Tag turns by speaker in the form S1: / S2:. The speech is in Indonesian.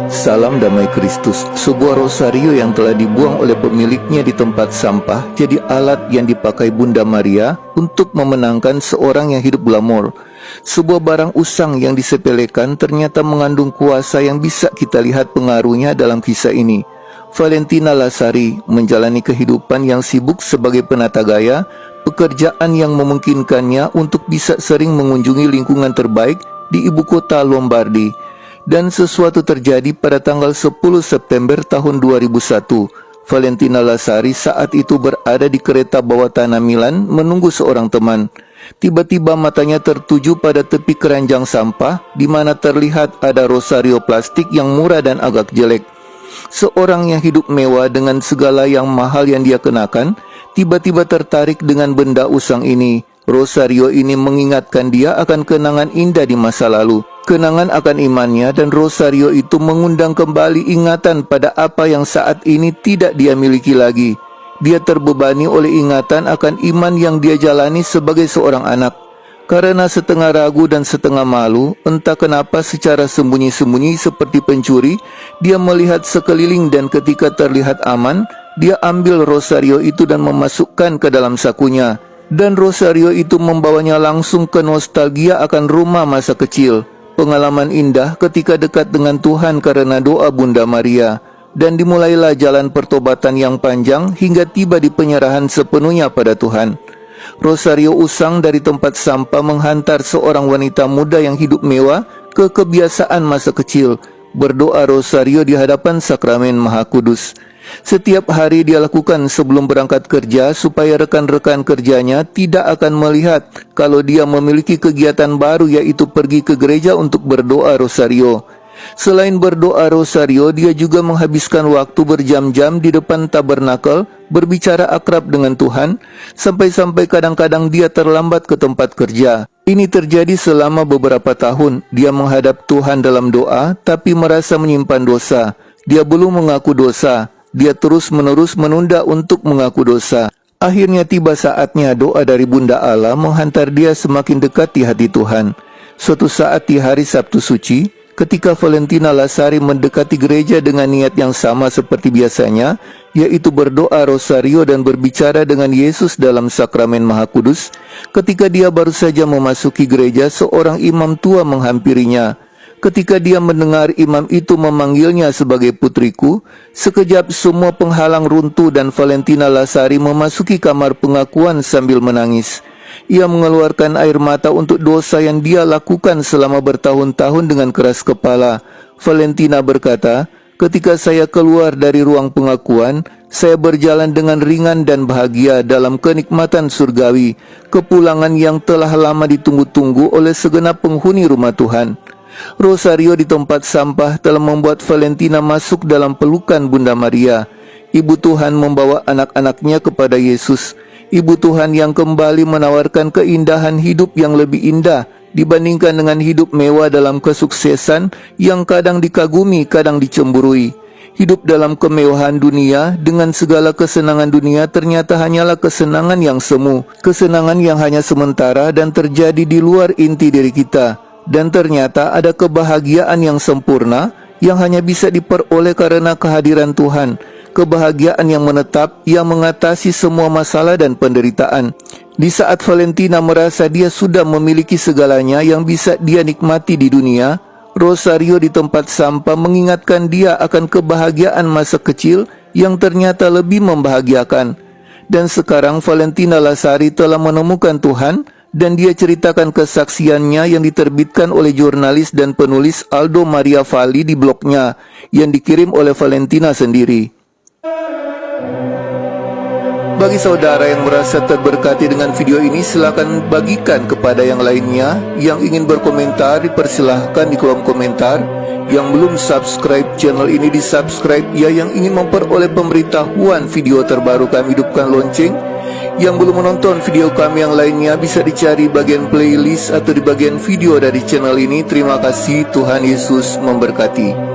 S1: Salam damai Kristus. Sebuah rosario yang telah dibuang oleh pemiliknya di tempat sampah jadi alat yang dipakai Bunda Maria untuk memenangkan seorang yang hidup glamor. Sebuah barang usang yang disepelekan ternyata mengandung kuasa yang bisa kita lihat pengaruhnya dalam kisah ini. Valentina Lasari menjalani kehidupan yang sibuk sebagai penata gaya, pekerjaan yang memungkinkannya untuk bisa sering mengunjungi lingkungan terbaik di ibu kota Lombardi. Dan sesuatu terjadi pada tanggal 10 September tahun 2001. Valentina Lasari saat itu berada di kereta bawah tanah Milan menunggu seorang teman. Tiba-tiba matanya tertuju pada tepi keranjang sampah di mana terlihat ada rosario plastik yang murah dan agak jelek. Seorang yang hidup mewah dengan segala yang mahal yang dia kenakan, tiba-tiba tertarik dengan benda usang ini. Rosario ini mengingatkan dia akan kenangan indah di masa lalu, kenangan akan imannya, dan rosario itu mengundang kembali ingatan pada apa yang saat ini tidak dia miliki lagi. Dia terbebani oleh ingatan akan iman yang dia jalani sebagai seorang anak. Karena setengah ragu dan setengah malu, entah kenapa secara sembunyi-sembunyi seperti pencuri, dia melihat sekeliling dan ketika terlihat aman, dia ambil rosario itu dan memasukkan ke dalam sakunya. Dan rosario itu membawanya langsung ke nostalgia akan rumah masa kecil. Pengalaman indah ketika dekat dengan Tuhan karena doa Bunda Maria. Dan dimulailah jalan pertobatan yang panjang hingga tiba di penyerahan sepenuhnya pada Tuhan. Rosario usang dari tempat sampah menghantar seorang wanita muda yang hidup mewah ke kebiasaan masa kecil, berdoa rosario di hadapan sakramen Maha Kudus. Setiap hari dia lakukan sebelum berangkat kerja supaya rekan-rekan kerjanya tidak akan melihat kalau dia memiliki kegiatan baru, yaitu pergi ke gereja untuk berdoa rosario. Selain berdoa rosario, dia juga menghabiskan waktu berjam-jam di depan tabernakel berbicara akrab dengan Tuhan, sampai-sampai kadang-kadang dia terlambat ke tempat kerja. Ini terjadi selama beberapa tahun. Dia menghadap Tuhan dalam doa tapi merasa menyimpan dosa. Dia belum mengaku dosa. Dia terus-menerus menunda untuk mengaku dosa. Akhirnya tiba saatnya doa dari Bunda Allah menghantar dia semakin dekat di hati Tuhan. Suatu saat di hari Sabtu Suci, ketika Valentina Lasari mendekati gereja dengan niat yang sama seperti biasanya, yaitu berdoa rosario dan berbicara dengan Yesus dalam sakramen Maha Kudus, ketika dia baru saja memasuki gereja, seorang imam tua menghampirinya. Ketika dia mendengar imam itu memanggilnya sebagai putriku, sekejap semua penghalang runtuh dan Valentina Lasari memasuki kamar pengakuan sambil menangis. Ia mengeluarkan air mata untuk dosa yang dia lakukan selama bertahun-tahun dengan keras kepala. Valentina berkata, "Ketika saya keluar dari ruang pengakuan, saya berjalan dengan ringan dan bahagia dalam kenikmatan surgawi, kepulangan yang telah lama ditunggu-tunggu oleh segenap penghuni rumah Tuhan." Rosario di tempat sampah telah membuat Valentina masuk dalam pelukan Bunda Maria. Ibu Tuhan membawa anak-anaknya kepada Yesus. Ibu Tuhan yang kembali menawarkan keindahan hidup yang lebih indah dibandingkan dengan hidup mewah dalam kesuksesan yang kadang dikagumi, kadang dicemburui. Hidup dalam kemewahan dunia dengan segala kesenangan dunia ternyata hanyalah kesenangan yang semu, kesenangan yang hanya sementara dan terjadi di luar inti diri kita. Dan ternyata ada kebahagiaan yang sempurna yang hanya bisa diperoleh karena kehadiran Tuhan. Kebahagiaan yang menetap, yang mengatasi semua masalah dan penderitaan. Di saat Valentina merasa dia sudah memiliki segalanya yang bisa dia nikmati di dunia, rosario di tempat sampah mengingatkan dia akan kebahagiaan masa kecil yang ternyata lebih membahagiakan. Dan sekarang Valentina Lasari telah menemukan Tuhan, dan dia ceritakan kesaksiannya yang diterbitkan oleh jurnalis dan penulis Aldo Maria Valli di blognya yang dikirim oleh Valentina sendiri. Bagi saudara yang merasa terberkati dengan video ini, silakan bagikan kepada yang lainnya. Yang ingin berkomentar dipersilahkan di kolom komentar. Yang belum subscribe channel ini di subscribe ya. Yang ingin memperoleh pemberitahuan video terbaru kami, hidupkan lonceng. Yang belum menonton video kami yang lainnya bisa dicari bagian playlist atau di bagian video dari channel ini. Terima kasih, Tuhan Yesus memberkati.